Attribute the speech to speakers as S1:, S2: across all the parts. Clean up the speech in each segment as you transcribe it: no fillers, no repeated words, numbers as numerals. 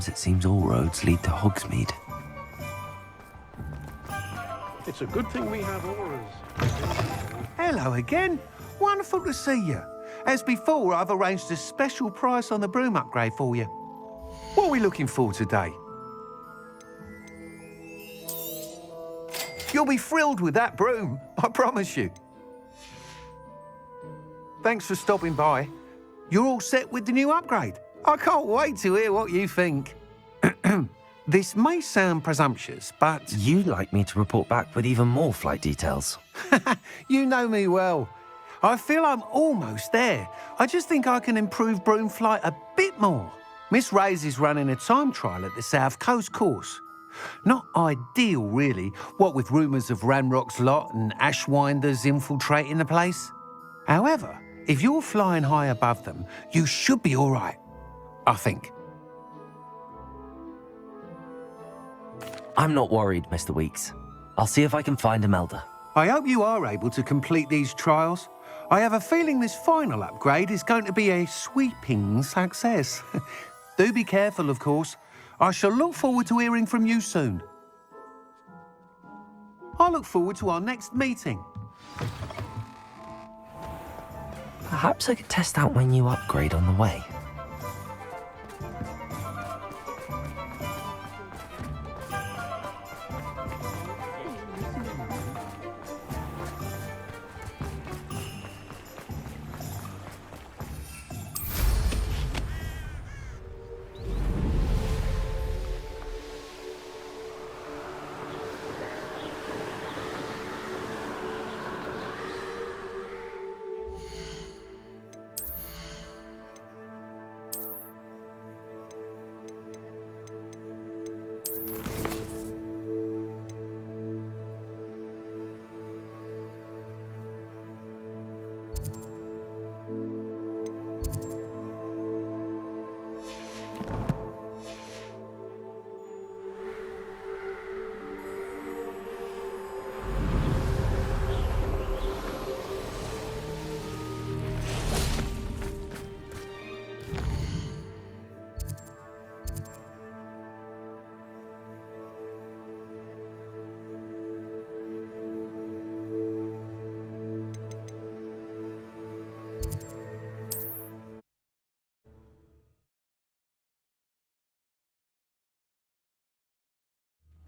S1: Sometimes it seems all roads lead to Hogsmeade.
S2: It's a good thing we have auras.
S3: Hello again. Wonderful to see you. As before, I've arranged a special price on the broom upgrade for you. What are we looking for today? You'll be thrilled with that broom, I promise you. Thanks for stopping by. You're all set with the new upgrade. I can't wait to hear what you think. This may sound presumptuous, but...
S1: You'd like me to report back with even more flight details.
S3: You know me well. I feel I'm almost there. I just think I can improve broom flight a bit more. Miss Ray's is running a time trial at the South Coast course. Not ideal, really, what with rumours of Ranrock's lot and Ashwinders infiltrating the place. However, if you're flying high above them, you should be all right, I think.
S1: I'm not worried, Mr. Weeks. I'll see if I can find Imelda.
S3: I hope you are able to complete these trials. I have a feeling this final upgrade is going to be a sweeping success. Do be careful, of course. I shall look forward to hearing from you soon. I look forward to our next meeting.
S1: Perhaps I could test out my new upgrade on the way.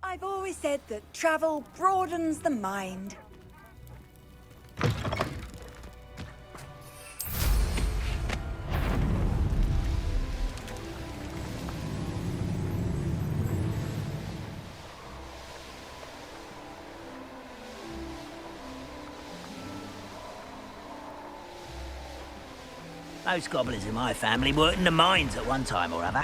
S4: I've always said that travel broadens the mind.
S5: Most goblins in my family worked in the mines at one time or other.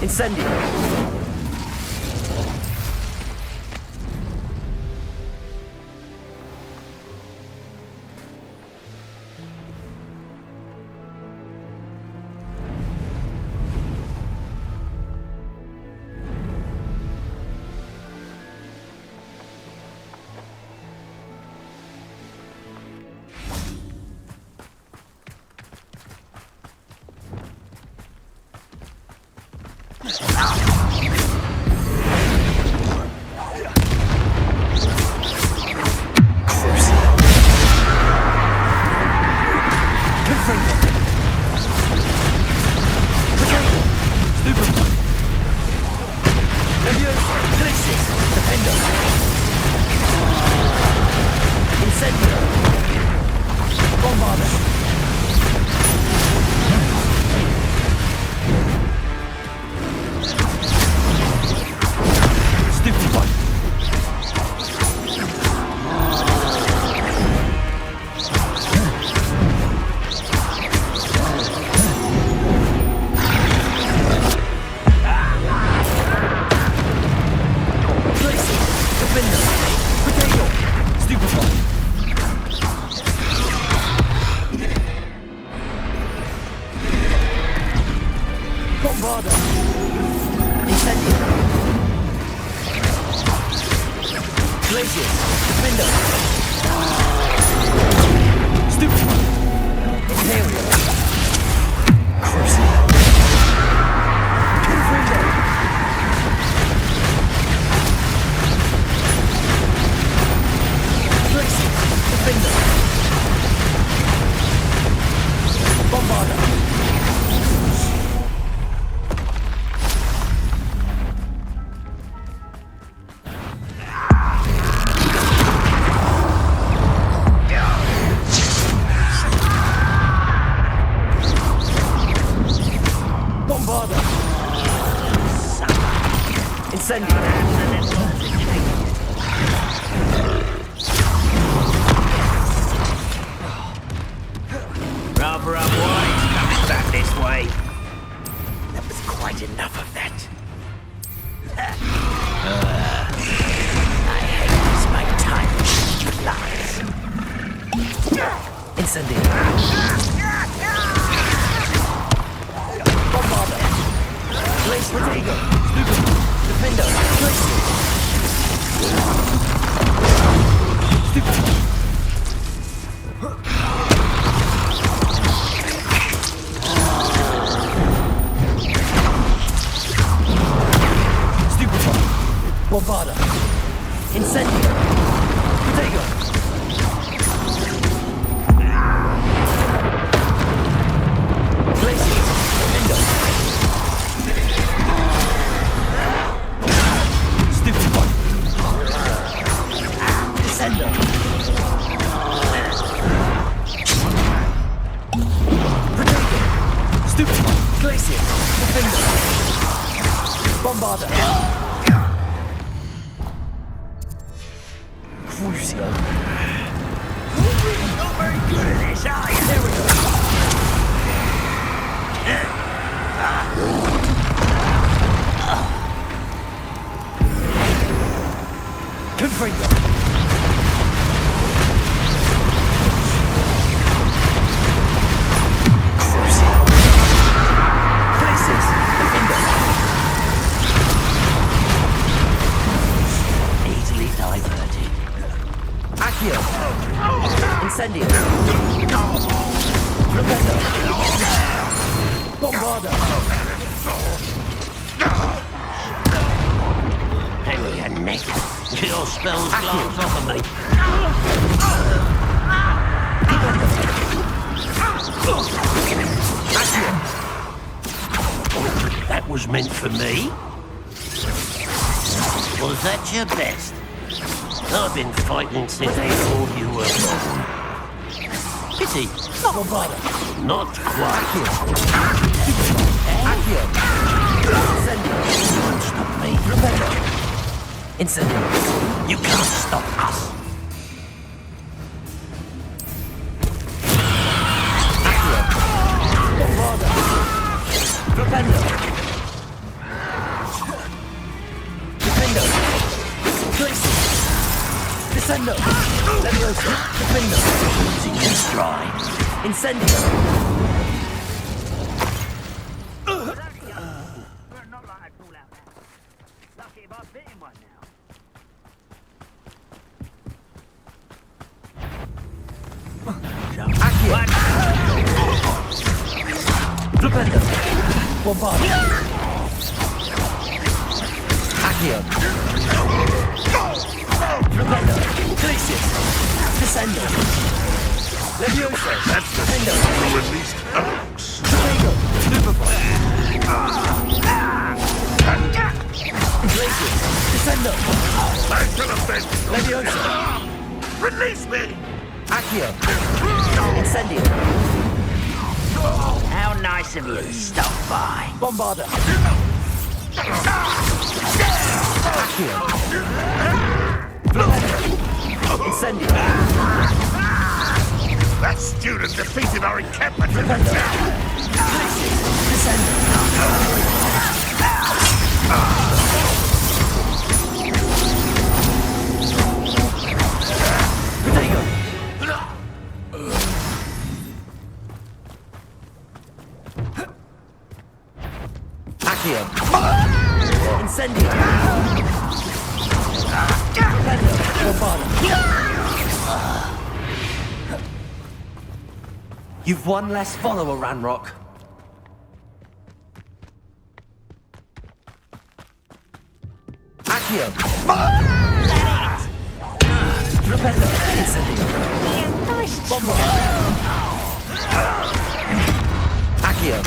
S1: Incendio! Glaciers! Defender! Stupid! Imperial! Crucible! Confringo! Glaciers! Defender! Bombarder! Bombarder! Incendio!
S5: Rather unwise coming back this way. That was quite enough of that. I hate this, my time flies.
S1: Incendio! Bombarder! Blaze Protego! Defender! Glacier! Stupid! Stupefy! Bombarder! Incendio! Protego! Glacier! Defender! Stupefy! Descender! Protego! Stupefy! Glacier! Defender! Bombarder! Crucio!
S5: Not very good at this, are you?
S1: There we go! Confringo! Crucio! Places! Defender!
S5: Easily diverted.
S1: Accio! Incendio! Preventer! Bombarder!
S5: Hang on your neck. Your spells glance off of me. That was meant for me? Was that your best? I've been fighting since before you were born. Pity.
S1: Not Bombarder!
S5: Not quite.
S1: Accio! Incendio!
S5: Don't stop me.
S1: Preventer! Incendio!
S5: You can't stop us.
S1: Accio! Bombarder! Preventer! Defender! Glacier! Descendo! Leviosa! Defender!
S5: Losing your stride.
S1: Incendio!
S5: Not like I'd fall out now. Lucky if I bit him one now.
S1: Accio! Preventer! Bombarder! Accio! Preventer! Glacier! Descendo! Leviosa!
S2: That's the
S1: Defender!
S2: who released Oaks.
S1: Protego! Stupefy! Glacier! Descendo!
S2: Back to the bench.
S1: Leviosa!
S2: Release me!
S1: Accio! Incendio!
S5: How nice of you to stop by.
S1: Bombarder! Accio! Incendio!
S2: That student defeated our encampment.
S1: Defender! Descendo! Protego! Accio! Incendio! Defender! You've one less follower, Ranrock. Accio! Rependo! Incendio! Accio!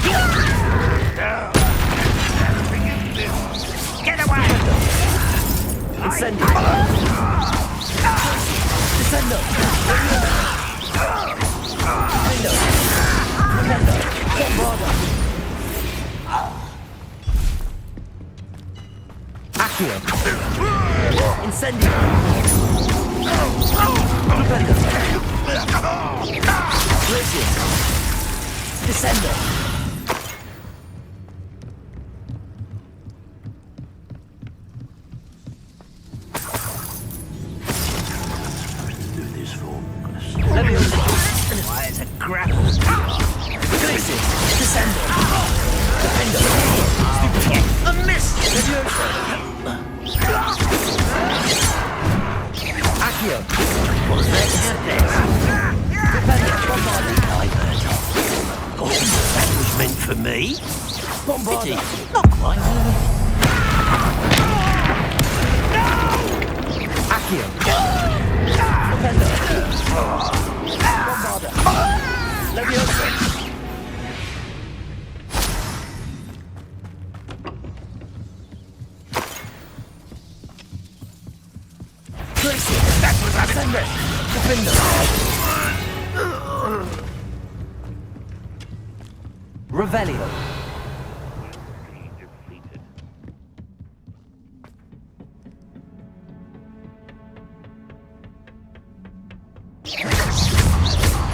S5: Get away!
S1: Incendio! Descendo! Rependo! Bombarda! Accio! Incendio! Rependo! Glacius! Descendo!
S5: Why, it's a grapple.
S1: Glacius! Descendo! Defendo!
S5: A miss!
S1: Levioso! Accio!
S5: Let's have this.
S1: Rependo! Bombarda!
S5: Oh, that was meant for me.
S1: Bombarda!
S5: Not quite.
S1: Accio! Rependo! Bombarda! Levioso! Glacius!
S5: That was a
S1: Defender! Defender! Revelio!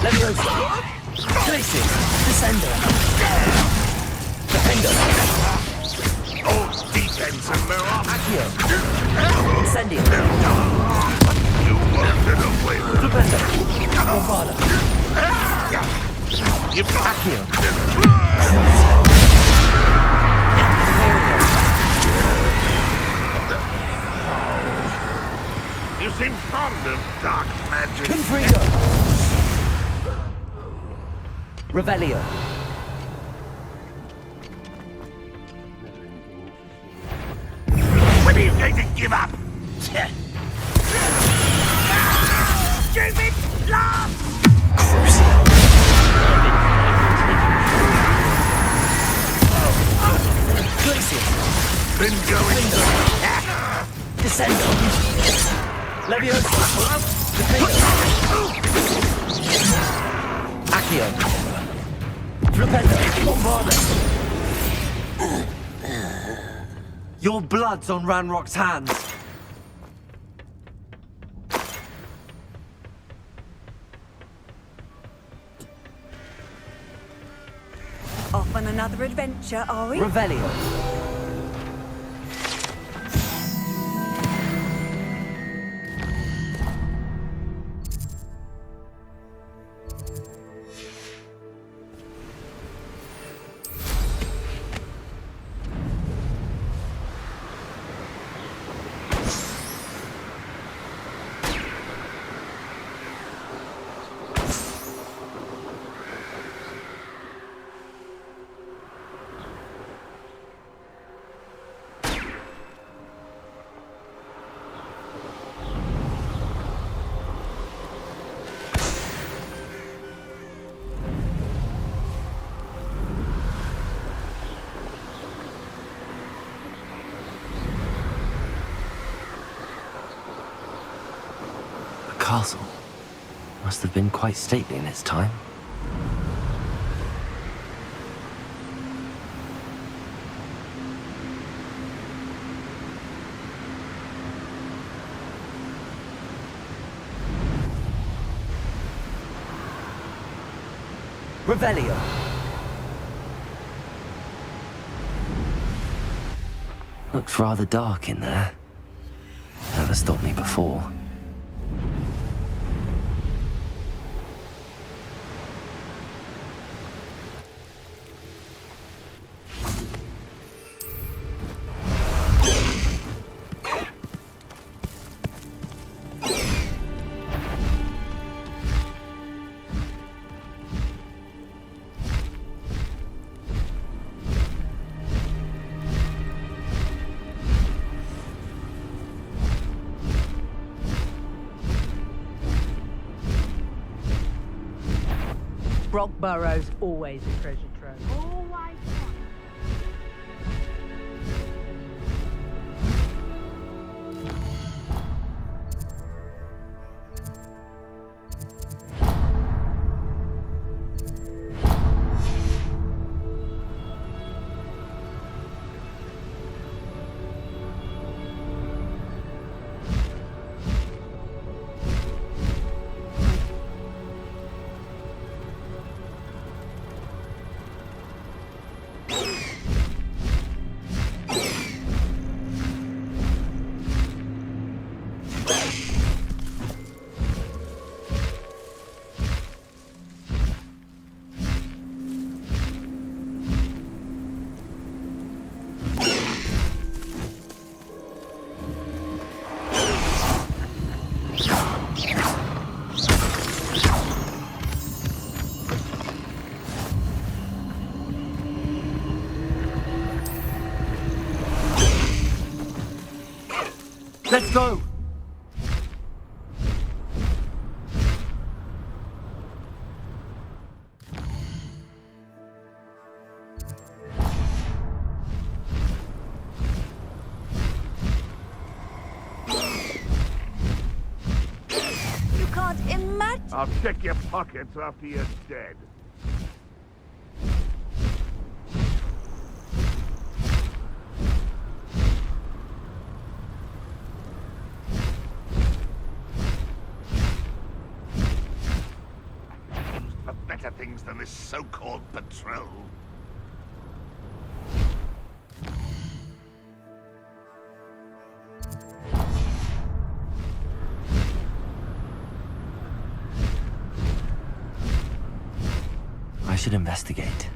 S1: Levioso! Glacius! Descender! Defender!
S2: Old defense and mirror.
S1: Accio! Incendio!
S2: You won't get away with it.
S1: Defender! Bombarda!
S2: You
S1: Accio!
S2: You seem fond of dark magic.
S1: Confrigo! Revelio!
S2: When are you going to give up?
S5: Stupid laugh!
S1: Glacius!
S2: Been going.
S1: Descendo! Levioso! Defender! Accio! Rependo! Bombarda! Your blood's on Ranrock's hands!
S4: Off on another adventure, are we?
S1: Revelio! Castle must have been quite stately in its time. Revelio! Looks rather dark in there. Never stopped me before.
S6: Brockborough's always a treasure trove.
S4: Always.
S3: Let's go!
S4: You can't imagine.
S2: I'll check your pockets after you're dead. For better things than this so-called patrol.
S1: I should investigate.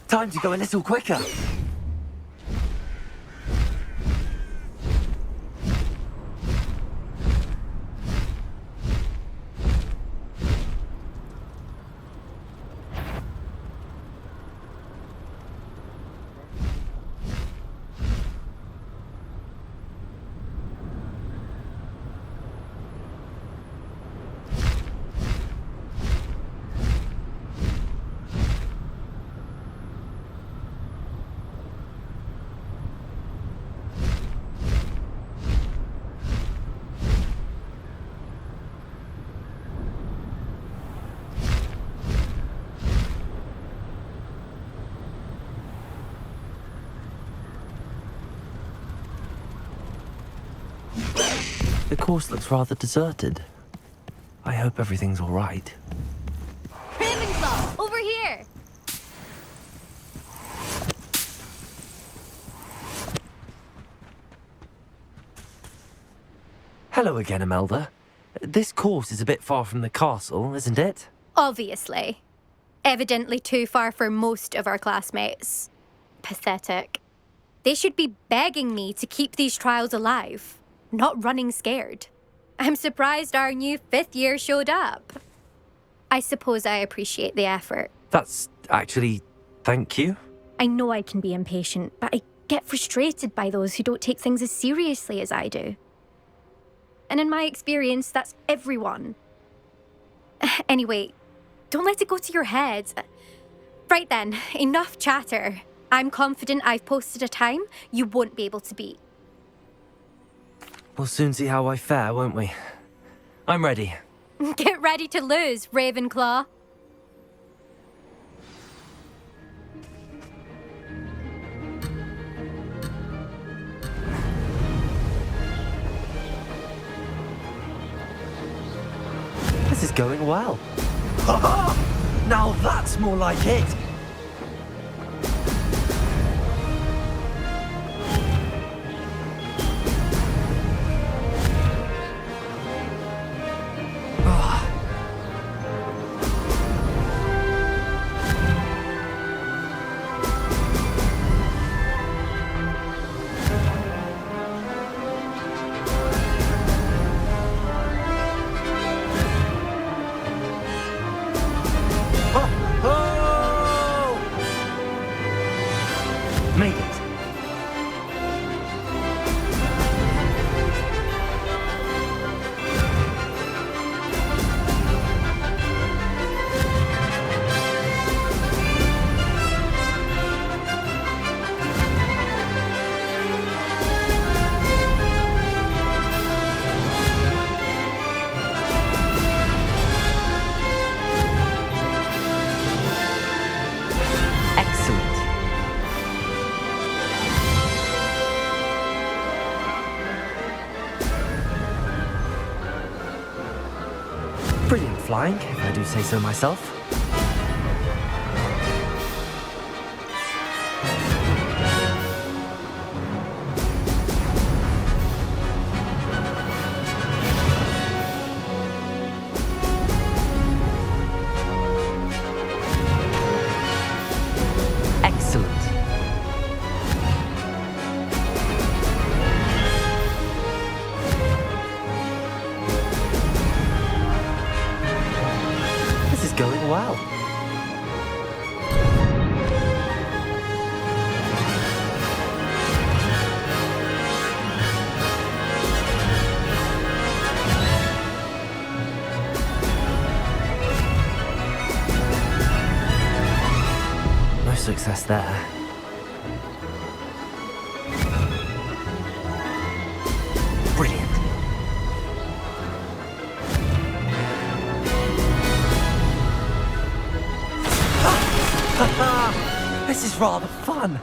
S1: Time to go a little quicker. The course looks rather deserted. I hope everything's all right.
S7: Ravenclaw, over here!
S1: Hello again, Imelda. This course is a bit far from the castle, isn't it?
S7: Obviously. Evidently too far for most of our classmates. Pathetic. They should be begging me to keep these trials alive, not running scared. I'm surprised our new 5th year showed up. I suppose I appreciate the effort.
S1: That's actually... thank you.
S7: I know I can be impatient, but I get frustrated by those who don't take things as seriously as I do. And in my experience, that's everyone. Anyway, don't let it go to your head. Right then, enough chatter. I'm confident I've posted a time you won't be able to beat.
S1: We'll soon see how I fare, won't we? I'm ready.
S7: Get ready to lose, Ravenclaw.
S1: This is going well. Now that's more like it. Brilliant flying, if I do say so myself. Excellent. This is going well. No success there. Brilliant. This is rather fun.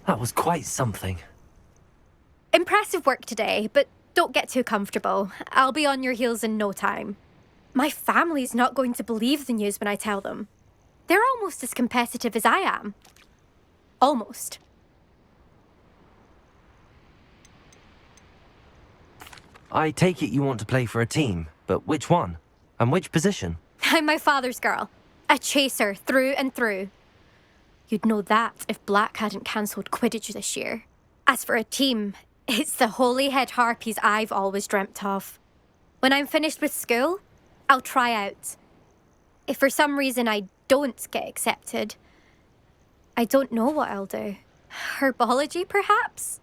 S1: That was quite something.
S7: Impressive work today, but don't get too comfortable. I'll be on your heels in no time. My family's not going to believe the news when I tell them. They're almost as competitive as I am. Almost.
S1: I take it you want to play for a team, but which one? And which position?
S7: I'm my father's girl. A chaser through and through. You'd know that if Black hadn't cancelled Quidditch this year. As for a team, it's the holy-head harpies I've always dreamt of. When I'm finished with school, I'll try out. If for some reason I don't get accepted, I don't know what I'll do. Herbology, perhaps?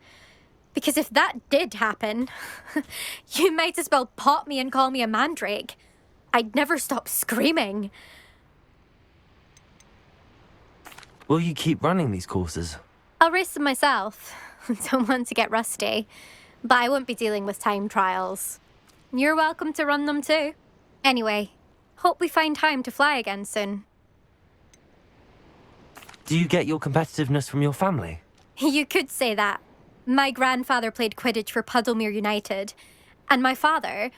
S7: Because if that did happen, you might as well pop me and call me a mandrake. I'd never stop screaming.
S1: Will you keep running these courses?
S7: I'll race them myself. Don't want to get rusty. But I won't be dealing with time trials. You're welcome to run them too. Anyway, hope we find time to fly again soon.
S1: Do you get your competitiveness from your family?
S7: You could say that. My grandfather played Quidditch for Puddlemere United. And my father,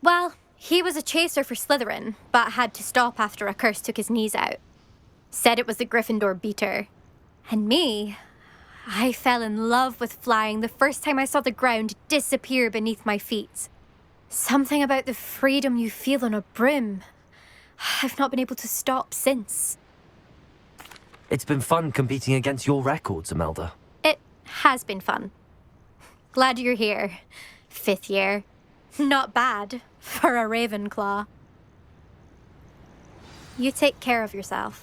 S7: well, he was a chaser for Slytherin, but had to stop after a curse took his knees out. Said it was the Gryffindor beater. And me, I fell in love with flying the first time I saw the ground disappear beneath my feet. Something about the freedom you feel on a broom. I've not been able to stop since.
S1: It's been fun competing against your records, Imelda.
S7: It has been fun. Glad you're here. 5th year. Not bad for a Ravenclaw. You take care of yourself.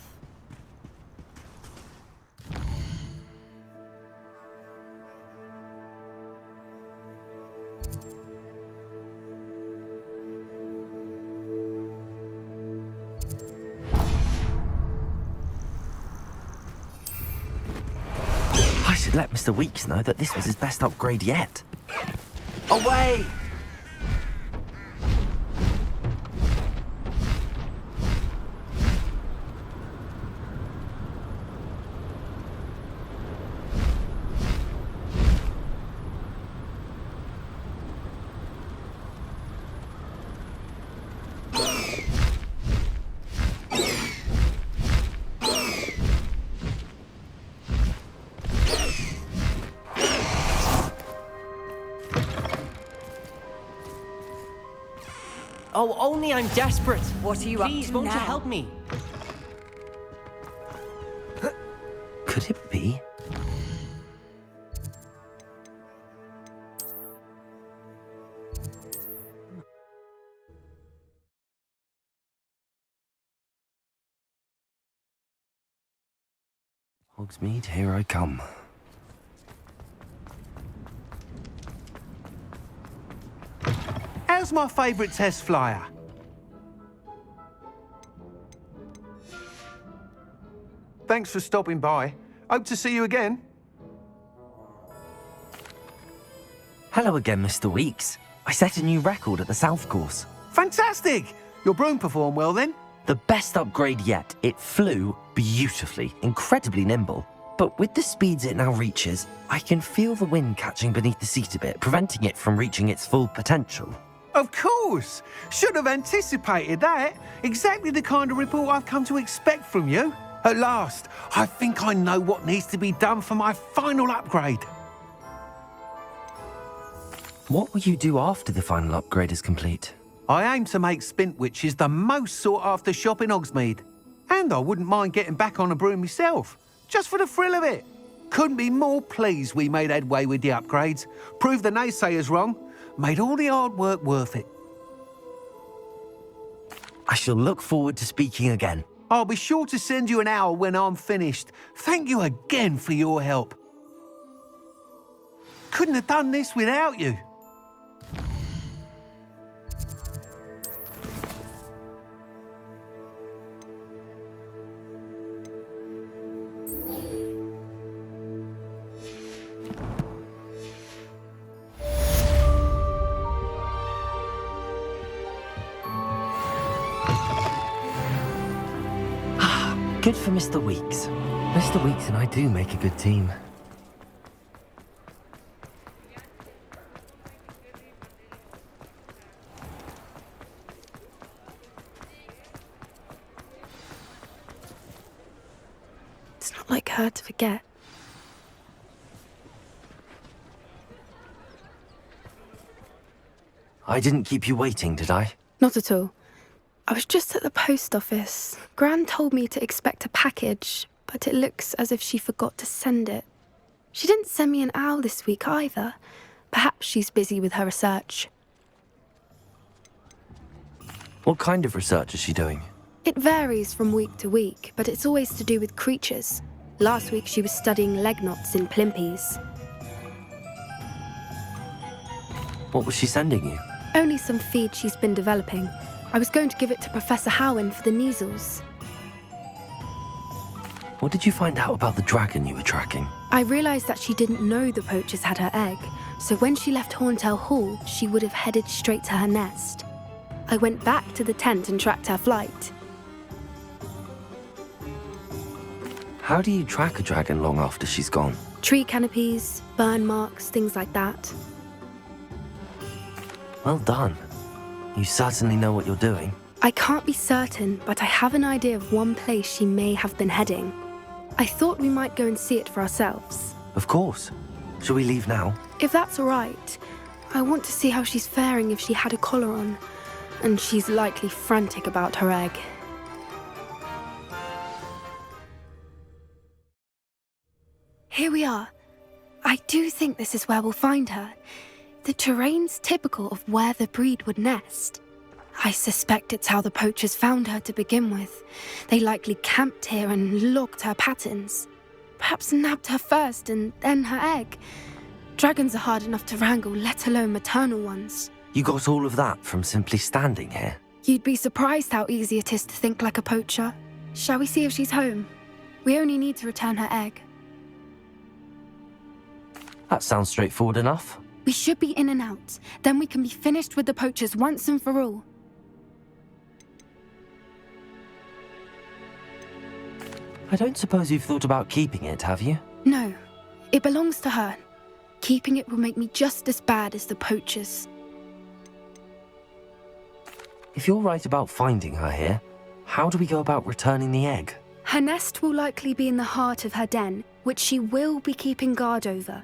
S1: I should let Mr. Weeks know that this was his best upgrade yet. Away!
S8: Oh, only I'm desperate.
S4: What are you
S8: Please,
S4: up to
S8: won't
S4: now?
S8: you help me?
S1: Could it be? Hogsmeade, here I come.
S3: How's my favourite test flyer? Thanks for stopping by. Hope to see you again.
S1: Hello again, Mr. Weeks. I set a new record at the South Course.
S3: Fantastic! Your broom performed well then?
S1: The best upgrade yet. It flew beautifully, incredibly nimble. But with the speeds it now reaches, I can feel the wind catching beneath the seat a bit, preventing it from reaching its full potential.
S3: Of course! Should have anticipated that. Exactly the kind of report I've come to expect from you. At last, I think I know what needs to be done for my final upgrade.
S1: What will you do after the final upgrade is complete?
S3: I aim to make Spintwitches the most sought-after shop in Hogsmeade. And I wouldn't mind getting back on a broom myself, just for the thrill of it. Couldn't be more pleased we made headway with the upgrades, proved the naysayers wrong, made all the hard work worth it.
S1: I shall look forward to speaking again.
S3: I'll be sure to send you an owl when I'm finished. Thank you again for your help. Couldn't have done this without you.
S1: Good for Mr. Weeks. Mr. Weeks and I do make a good team.
S9: It's not like her to forget.
S1: I didn't keep you waiting, did I?
S9: Not at all. I was just at the post office. Gran told me to expect a package, but it looks as if she forgot to send it. She didn't send me an owl this week either. Perhaps she's busy with her research.
S1: What kind of research is she doing?
S9: It varies from week to week, but it's always to do with creatures. Last week she was studying leg knots in plimpies.
S1: What was she sending you?
S9: Only some feed she's been developing. I was going to give it to Professor Howen for the measles.
S1: What did you find out about the dragon you were tracking?
S9: I realised that she didn't know the poachers had her egg, so when she left Horntail Hall, she would have headed straight to her nest. I went back to the tent and tracked her flight.
S1: How do you track a dragon long after she's gone?
S9: Tree canopies, burn marks, things like that.
S1: Well done. You certainly know what you're doing.
S9: I can't be certain, but I have an idea of one place she may have been heading. I thought we might go and see it for ourselves.
S1: Of course. Shall we leave now?
S9: If that's all right, I want to see how she's faring if she had a collar on. And she's likely frantic about her egg. Here we are. I do think this is where we'll find her. The terrain's typical of where the breed would nest. I suspect it's how the poachers found her to begin with. They likely camped here and logged her patterns. Perhaps nabbed her first and then her egg. Dragons are hard enough to wrangle, let alone maternal ones.
S1: You got all of that from simply standing here?
S9: You'd be surprised how easy it is to think like a poacher. Shall we see if she's home? We only need to return her egg.
S1: That sounds straightforward enough.
S9: We should be in and out. Then we can be finished with the poachers once and for all.
S1: I don't suppose you've thought about keeping it, have you?
S9: No. It belongs to her. Keeping it will make me just as bad as the poachers.
S1: If you're right about finding her here, how do we go about returning the egg?
S9: Her nest will likely be in the heart of her den, which she will be keeping guard over.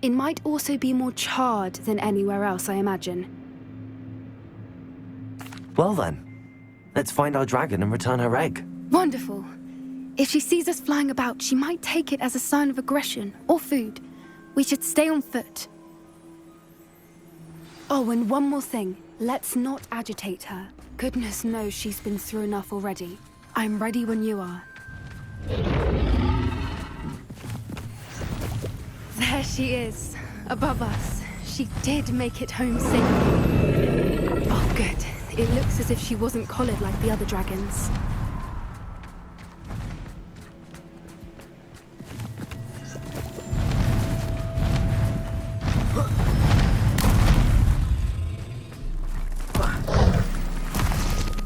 S9: It might also be more charred than anywhere else, I imagine.
S1: Well then, let's find our dragon and return her egg.
S9: Wonderful. If she sees us flying about, she might take it as a sign of aggression or food. We should stay on foot. Oh, and one more thing. Let's not agitate her. Goodness knows she's been through enough already. I'm ready when you are. There she is, above us. She did make it home safely. Oh, good. It looks as if she wasn't collared like the other dragons.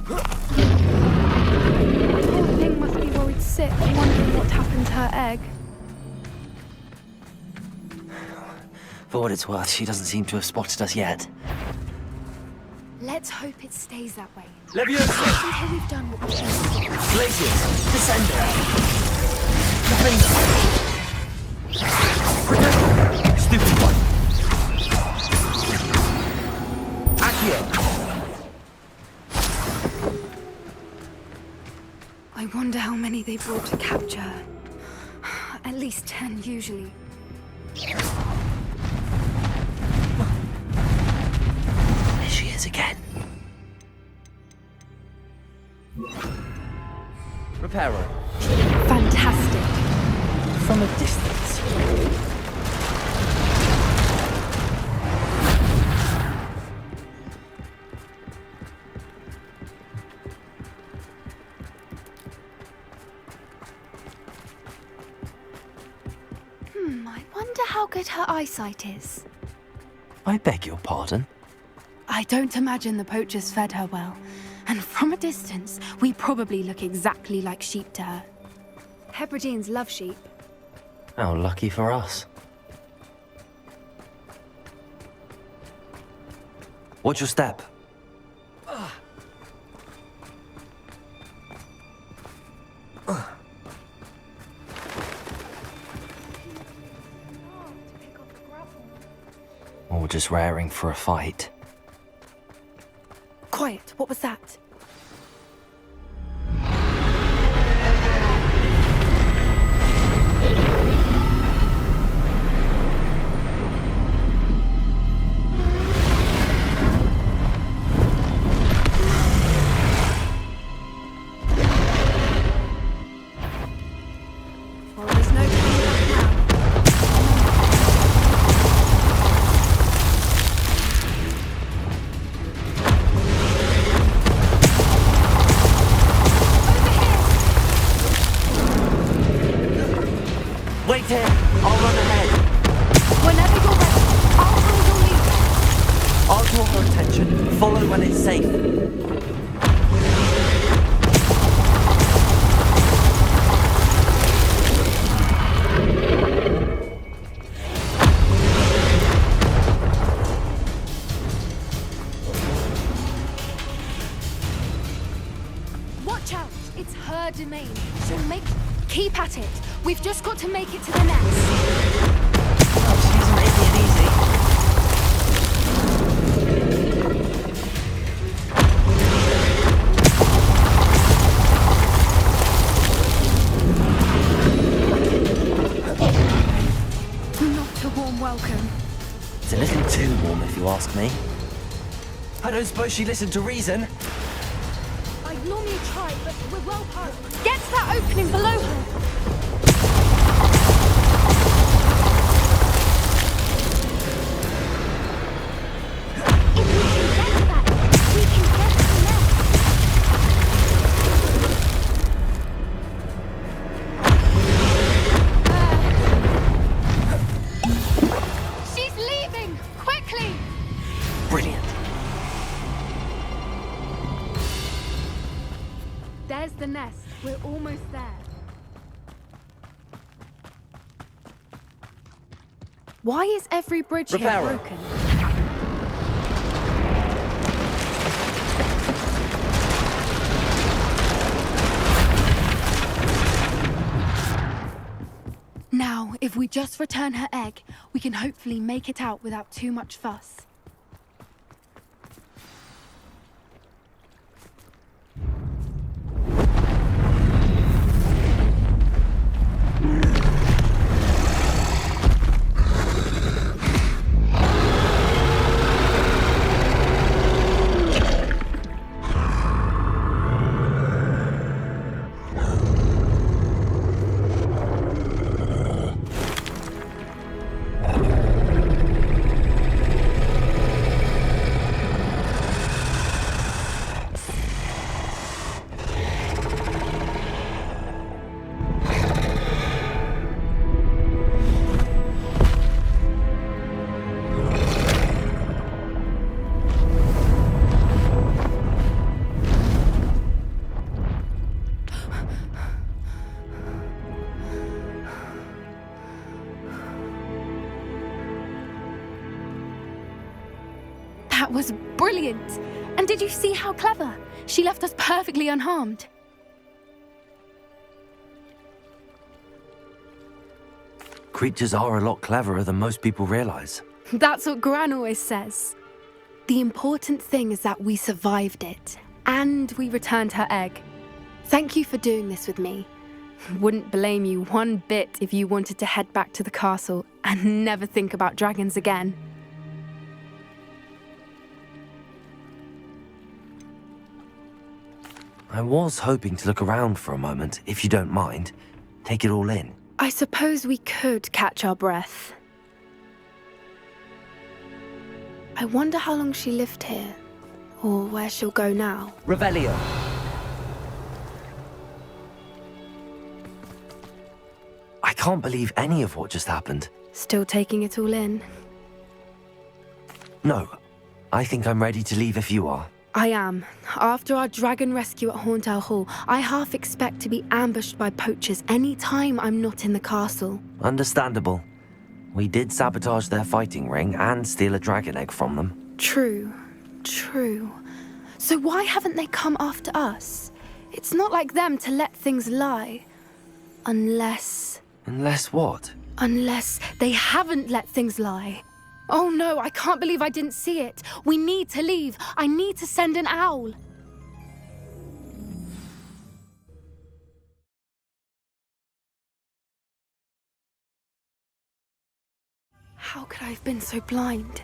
S9: Poor thing must be worried sick, wondering what happened to her egg.
S1: For what it's worth, she doesn't seem to have spotted us yet.
S9: Let's hope it stays that way.
S5: Leviosa!
S9: Until we've done what we can do.
S5: Glacius! Descender! Defender! Stupid one! Accio!
S9: I wonder how many they brought to capture. At least 10 usually.
S1: There she is again.
S5: Reparo.
S9: Fantastic.
S5: From a distance.
S9: I wonder how good her eyesight is.
S1: I beg your pardon?
S9: I don't imagine the poachers fed her well. And from a distance, we probably look exactly like sheep to her. Hebrideans love sheep.
S1: How lucky for us. Watch your step. Or just raring for a fight.
S9: Quiet, what was that? Well, there's no turning back now.
S5: Wait here! I'll run ahead.
S9: Whenever you're ready, I'll hold your lead.
S5: I'll draw her attention. Follow when it's safe.
S9: Watch out! It's her domain. She'll make... Keep at it. We've just got to make it to the nest.
S5: She's making it easy.
S9: Not a warm welcome.
S1: It's a little too warm, if you ask me.
S5: I don't suppose she listened to reason.
S9: I'd normally try, but we're well past. Get to that opening below her. If we can get to that, we can get to the nest. She's leaving! Quickly!
S1: Brilliant.
S9: There's the nest. We're almost there. Why is every bridge here
S5: Reparo.
S9: broken? Now, if we just return her egg, we can hopefully make it out without too much fuss. That was brilliant. And did you see how clever? She left us perfectly unharmed.
S1: Creatures are a lot cleverer than most people realize.
S9: That's what Gran always says. The important thing is that we survived it, and we returned her egg. Thank you for doing this with me. Wouldn't blame you one bit if you wanted to head back to the castle and never think about dragons again.
S1: I was hoping to look around for a moment, if you don't mind. Take it all in.
S9: I suppose we could catch our breath. I wonder how long she lived here, or where she'll go now.
S8: Revelio.
S1: I can't believe any of what just happened.
S9: Still taking it all in?
S1: No, I think I'm ready to leave if you are.
S9: I am. After our dragon rescue at Horntail Hall, I half expect to be ambushed by poachers any time I'm not in the castle.
S1: Understandable. We did sabotage their fighting ring and steal a dragon egg from them.
S9: True. So why haven't they come after us? It's not like them to let things lie. Unless
S1: what?
S9: Unless they haven't let things lie. Oh no, I can't believe I didn't see it. We need to leave. I need to send an owl. How could I have been so blind?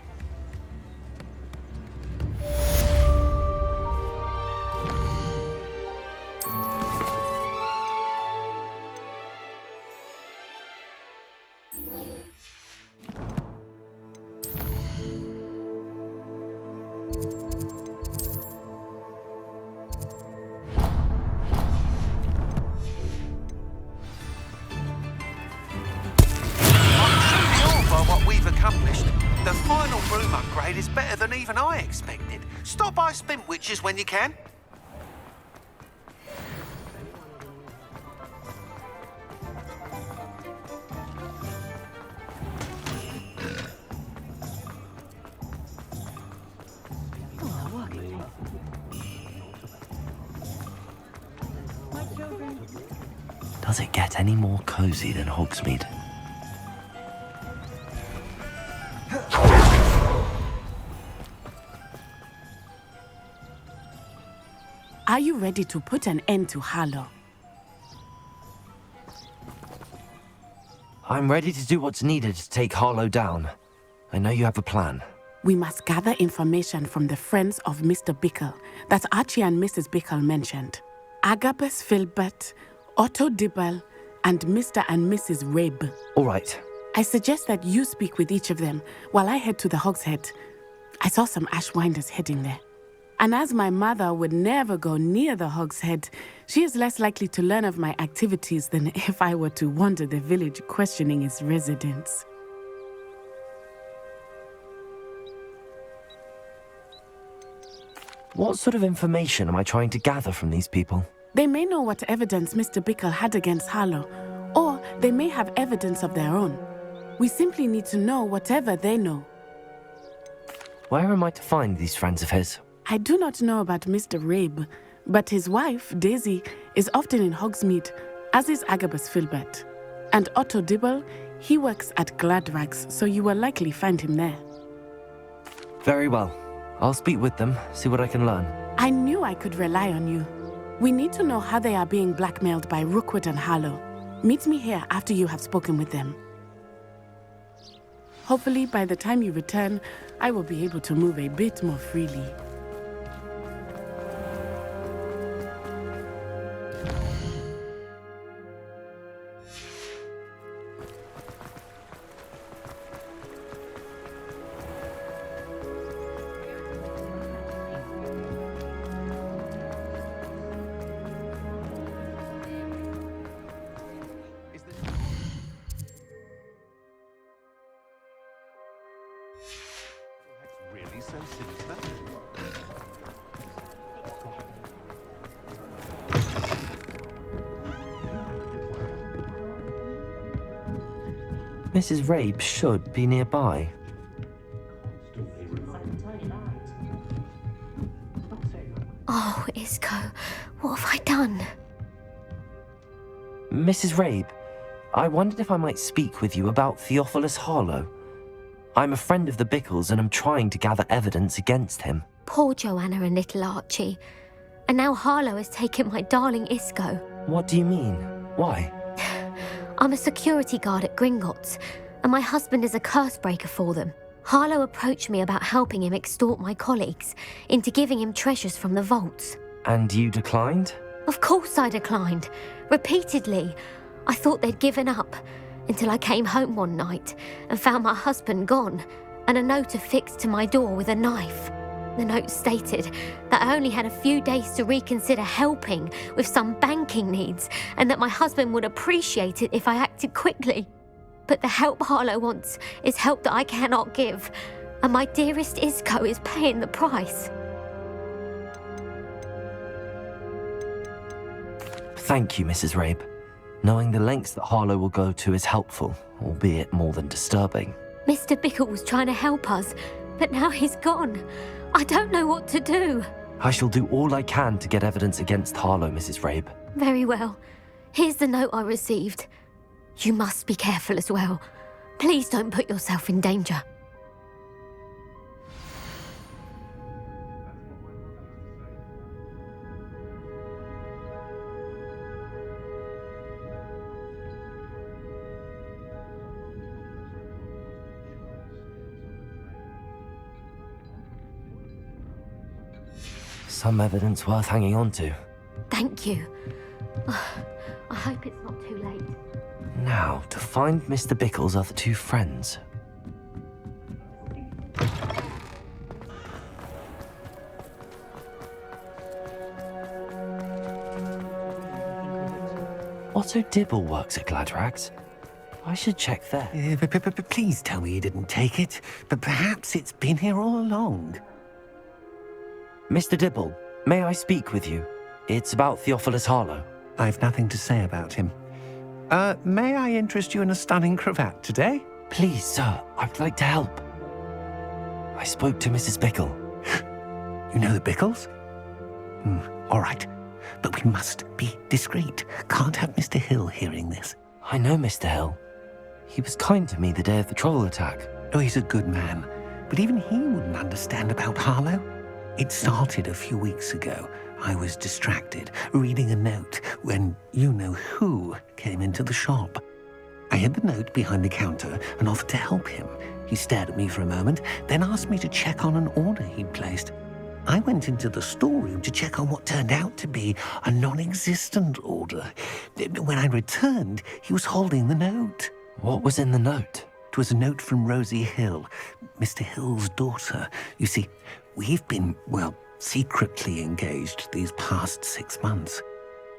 S3: The final broom upgrade is better than even I expected. Stop by Spintwitches when you can.
S1: Does it get any more cozy than Hogsmeade?
S10: Are you ready to put an end to Harlow?
S1: I'm ready to do what's needed to take Harlow down. I know you have a plan.
S10: We must gather information from the friends of Mr. Bickle that Archie and Mrs. Bickle mentioned. Agabus Filbert, Otto Dibble, and Mr. and Mrs. Rabe.
S1: All right.
S10: I suggest that you speak with each of them while I head to the Hog's Head. I saw some Ashwinders heading there. And as my mother would never go near the Hog's Head, she is less likely to learn of my activities than if I were to wander the village questioning its residents.
S1: What sort of information am I trying to gather from these people?
S10: They may know what evidence Mr. Bickle had against Harlow, or they may have evidence of their own. We simply need to know whatever they know.
S1: Where am I to find these friends of his?
S10: I do not know about Mr. Rabe, but his wife, Daisy, is often in Hogsmeade, as is Agabus Filbert. And Otto Dibble, he works at Gladrags, so you will likely find him there.
S1: Very well. I'll speak with them, see what I can learn.
S10: I knew I could rely on you. We need to know how they are being blackmailed by Rookwood and Harlow. Meet me here after you have spoken with them. Hopefully, by the time you return, I will be able to move a bit more freely.
S3: Really so sinister?
S1: Mrs. Rabe should be nearby.
S9: Isco, what have I done?
S1: Mrs. Rabe, I wondered if I might speak with you about Theophilus Harlow. I'm a friend of the Bickles and I'm trying to gather evidence against him.
S9: Poor Joanna and little Archie. And now Harlow has taken my darling Isco.
S1: What do you mean? Why?
S9: I'm a security guard at Gringotts, and my husband is a curse breaker for them. Harlow approached me about helping him extort my colleagues into giving him treasures from the vaults.
S1: And you declined?
S9: Of course I declined. Repeatedly. I thought they'd given up, until I came home one night and found my husband gone, and a note affixed to my door with a knife. The note stated that I only had a few days to reconsider helping with some banking needs, and that my husband would appreciate it if I acted quickly. But the help Harlow wants is help that I cannot give, and my dearest Isco is paying the price.
S1: Thank you, Mrs. Rabe. Knowing the lengths that Harlow will go to is helpful, albeit more than disturbing.
S9: Mr. Bickle was trying to help us, but now he's gone. I don't know what to do.
S1: I shall do all I can to get evidence against Harlow, Mrs. Rabe.
S9: Very well. Here's the note I received. You must be careful as well. Please don't put yourself in danger.
S1: Some evidence worth hanging on to.
S9: Thank you. I hope it's not too late.
S1: Now, to find Mr. Bickle's other two friends. Otto Dibble works at Gladrags. I should check there.
S3: Please tell me you didn't take it. But perhaps it's been here all along.
S1: Mr. Dibble, may I speak with you? It's about Theophilus Harlow.
S3: I've nothing to say about him. May I interest you in a stunning cravat today?
S1: Please, sir, I'd like to help. I spoke to Mrs. Bickle.
S3: You know the Bickles? All right. But we must be discreet. Can't have Mr. Hill hearing this.
S1: I know Mr. Hill. He was kind to me the day of the troll attack.
S3: Oh, he's a good man. But even he wouldn't understand about Harlow. It started a few weeks ago. I was distracted, reading a note, when you-know-who came into the shop. I hid the note behind the counter and offered to help him. He stared at me for a moment, then asked me to check on an order he'd placed. I went into the storeroom to check on what turned out to be a non-existent order. When I returned, he was holding the note.
S1: What was in the note?
S3: It was a note from Rosie Hill, Mr. Hill's daughter. You see, we've been, secretly engaged these past 6 months.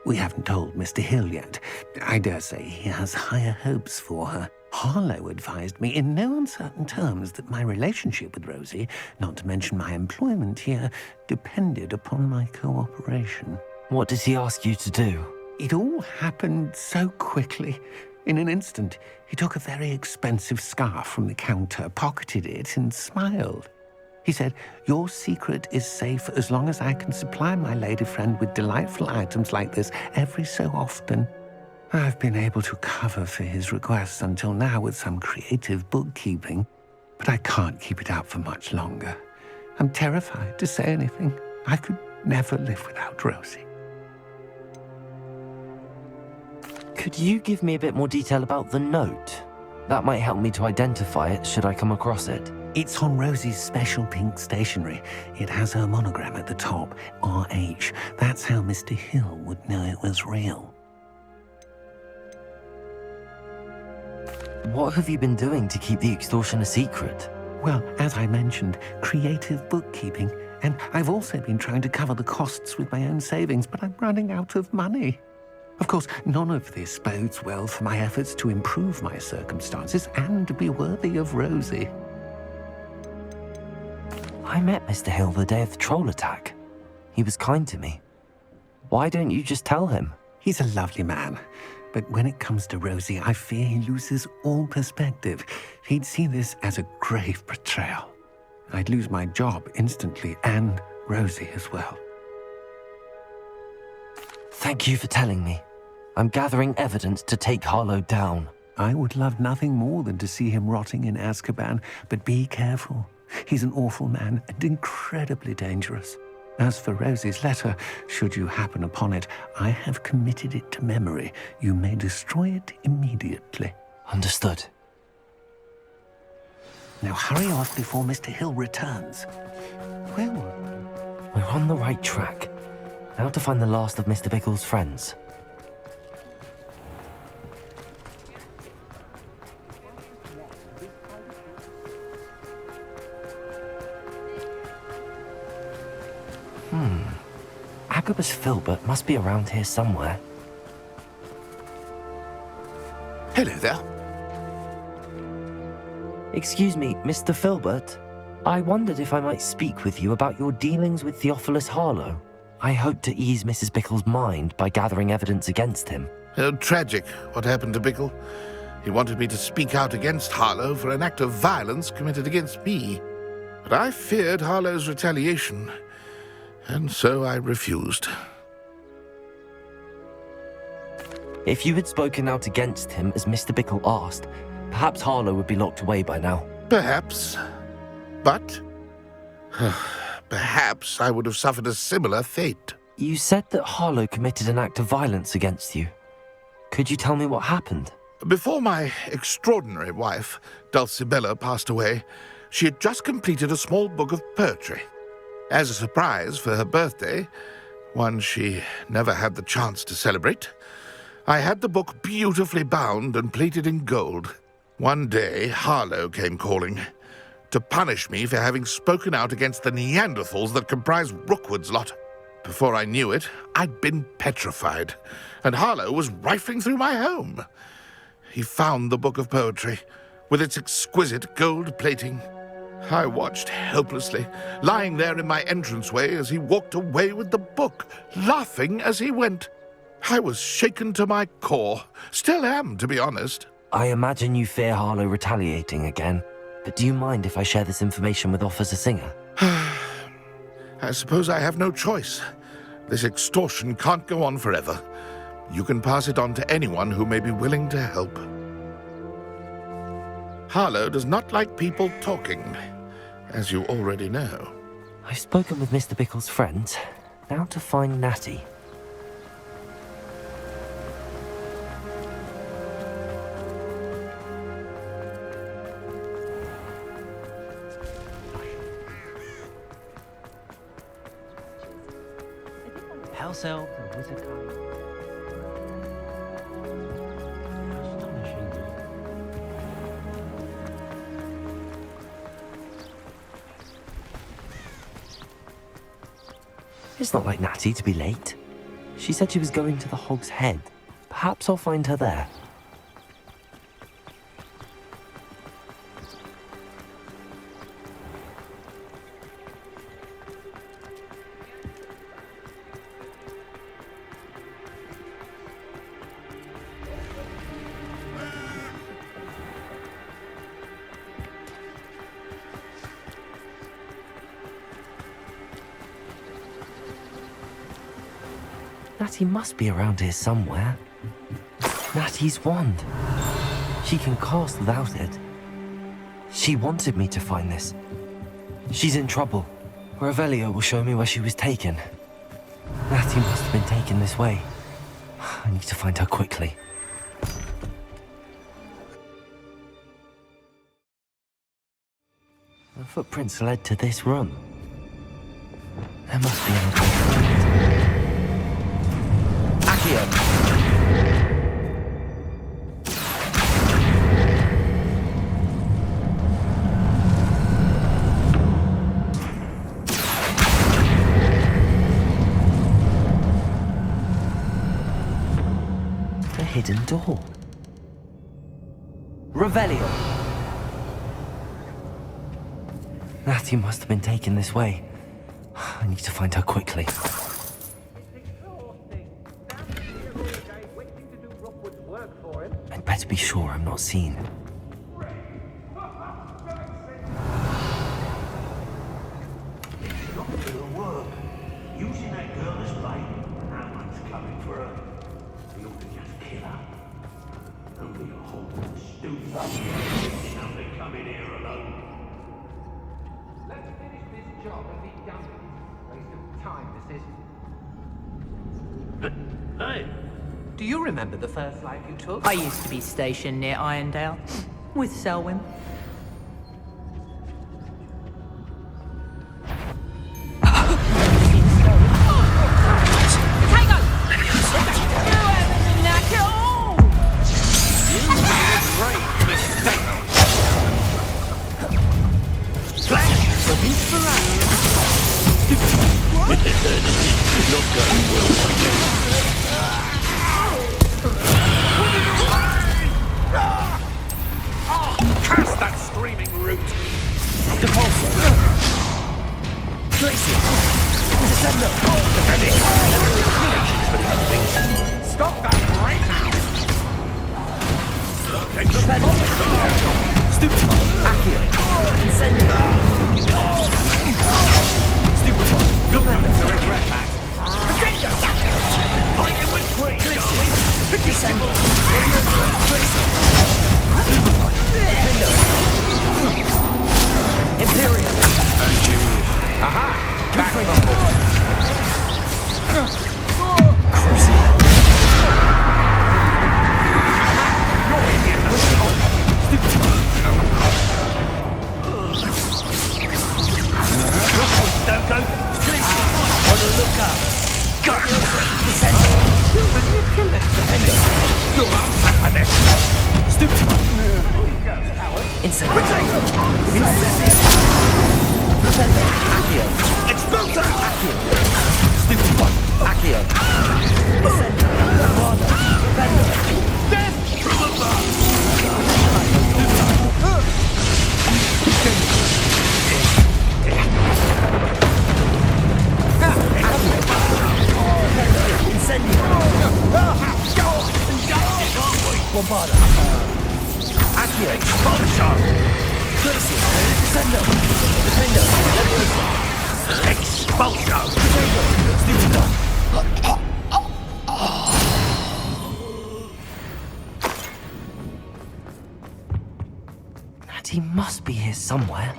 S3: We haven't told Mr. Hill yet. I dare say he has higher hopes for her. Harlow advised me in no uncertain terms that my relationship with Rosie, not to mention my employment here, depended upon my cooperation.
S1: What did he ask you to do?
S3: It all happened so quickly. In an instant, he took a very expensive scarf from the counter, pocketed it, and smiled. He said, "Your secret is safe as long as I can supply my lady friend with delightful items like this every so often." I've been able to cover for his requests until now with some creative bookkeeping, but I can't keep it up for much longer. I'm terrified to say anything. I could never live without Rosie.
S1: Could you give me a bit more detail about the note? That might help me to identify it should I come across it.
S3: It's on Rosie's special pink stationery. It has her monogram at the top, RH. That's how Mr. Hill would know it was real.
S1: What have you been doing to keep the extortion a secret?
S3: Well, as I mentioned, creative bookkeeping. And I've also been trying to cover the costs with my own savings, but I'm running out of money. Of course, none of this bodes well for my efforts to improve my circumstances and be worthy of Rosie.
S1: I met Mr. Hill the day of the troll attack. He was kind to me. Why don't you just tell him?
S3: He's a lovely man. But when it comes to Rosie, I fear he loses all perspective. He'd see this as a grave betrayal. I'd lose my job instantly, and Rosie as well.
S1: Thank you for telling me. I'm gathering evidence to take Harlow down.
S3: I would love nothing more than to see him rotting in Azkaban, but be careful. He's an awful man and incredibly dangerous. As for Rosie's letter, should you happen upon it, I have committed it to memory. You may destroy it immediately.
S1: Understood.
S3: Now hurry off before Mr. Hill returns. Well,
S1: we're on the right track. Now to find the last of Mr. Bickle's friends. Agabus Filbert must be around here somewhere.
S2: Hello there.
S1: Excuse me, Mr. Filbert. I wondered if I might speak with you about your dealings with Theophilus Harlow. I hope to ease Mrs. Bickle's mind by gathering evidence against him.
S2: Tragic, what happened to Bickle. He wanted me to speak out against Harlow for an act of violence committed against me. But I feared Harlow's retaliation, and so I refused.
S1: If you had spoken out against him as Mr. Bickle asked, perhaps Harlow would be locked away by now.
S2: Perhaps. But perhaps I would have suffered a similar fate.
S1: You said that Harlow committed an act of violence against you. Could you tell me what happened?
S2: Before my extraordinary wife, Dulcibella, passed away, she had just completed a small book of poetry. As a surprise for her birthday, one she never had the chance to celebrate, I had the book beautifully bound and plated in gold. One day, Harlow came calling to punish me for having spoken out against the Neanderthals that comprise Rookwood's lot. Before I knew it, I'd been petrified, and Harlow was rifling through my home. He found the book of poetry, with its exquisite gold plating. I watched helplessly, lying there in my entranceway as he walked away with the book, laughing as he went. I was shaken to my core. Still am, to be honest.
S1: I imagine you fear Harlow retaliating again, but do you mind if I share this information with Officer Singer?
S2: I suppose I have no choice. This extortion can't go on forever. You can pass it on to anyone who may be willing to help. Harlow does not like people talking, as you already know.
S1: I've spoken with Mr. Bickle's friends. Now to find Natty.
S5: House elf and wizard kind. Astonishing.
S1: It's not like Natty to be late. She said she was going to the Hog's Head. Perhaps I'll find her there. Natty must be around here somewhere. Natty's wand. She can cast without it. She wanted me to find this. She's in trouble. Revelio will show me where she was taken. Natty must have been taken this way. I need to find her quickly. The footprints led to this room. There must be another way. The hidden door. Revelio. Natty must have been taken this way. I need to find her quickly. I'd better be sure I'm not seen.
S11: Using that girl as bait, that one's coming for
S5: in here alone.
S3: Let's finish this job and be done with it. Waste of time, this is.
S5: Hey,
S3: Do you remember the first life you took?
S6: I used to be stationed near Irondale with Selwyn.
S5: cast that screaming root. Stop that right now!
S1: Natty must be here somewhere.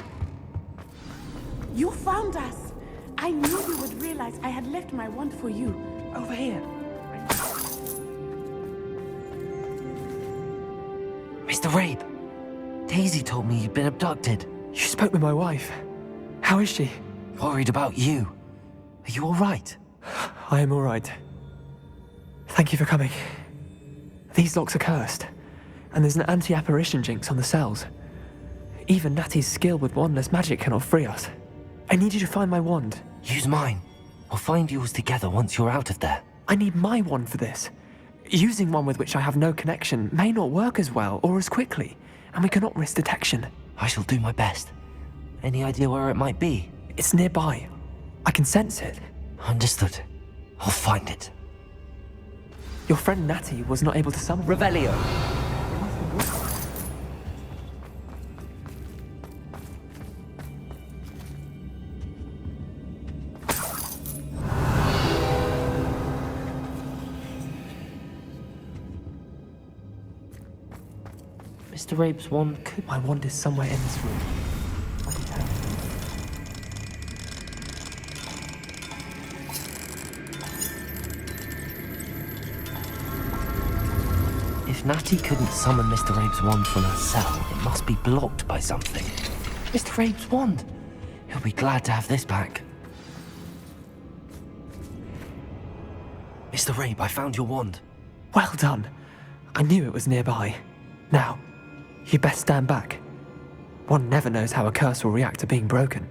S10: You found us. I knew you would realize I had left my wand for you. Over here.
S1: Mr. Rabe, Daisy told me you'd been abducted.
S11: You spoke with my wife. How is she?
S1: Worried about you. Are you all right?
S11: I am all right. Thank you for coming. These locks are cursed, and there's an anti-apparition jinx on the cells. Even Natty's skill with wandless magic cannot free us. I need you to find my wand.
S1: Use mine. We'll find yours together once you're out of there.
S11: I need my wand for this. Using one with which I have no connection may not work as well or as quickly, and we cannot risk detection.
S1: I shall do my best. Any idea where it might be?
S11: It's nearby. I can sense it.
S1: Understood. I'll find it.
S11: Your friend Natty was not able to summon
S8: Revelio.
S1: Mr. Rabe's wand could...
S11: My wand is somewhere in this room. I can tell.
S1: If Natty couldn't summon Mr. Rabe's wand from her cell, it must be blocked by something. Mr. Rabe's wand! He'll be glad to have this back. Mr. Rabe, I found your wand.
S11: Well done. I knew it was nearby. Now, you best stand back. One never knows how a curse will react to being broken.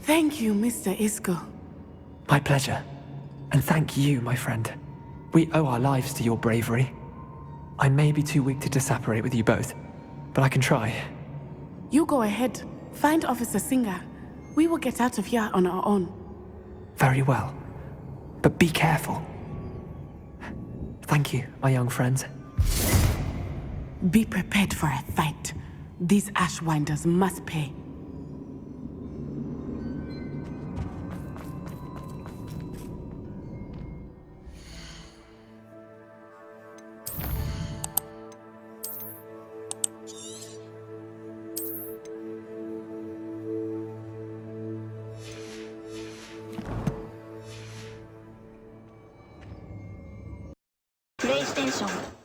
S10: Thank you, Mr. Isco.
S11: My pleasure. And thank you, my friend. We owe our lives to your bravery. I may be too weak to disapparate with you both, but I can try.
S10: You go ahead. Find Officer Singer. We will get out of here on our own.
S11: Very well. But be careful. Thank you, my young friends.
S10: Be prepared for a fight. These Ashwinders must pay.
S12: PlayStation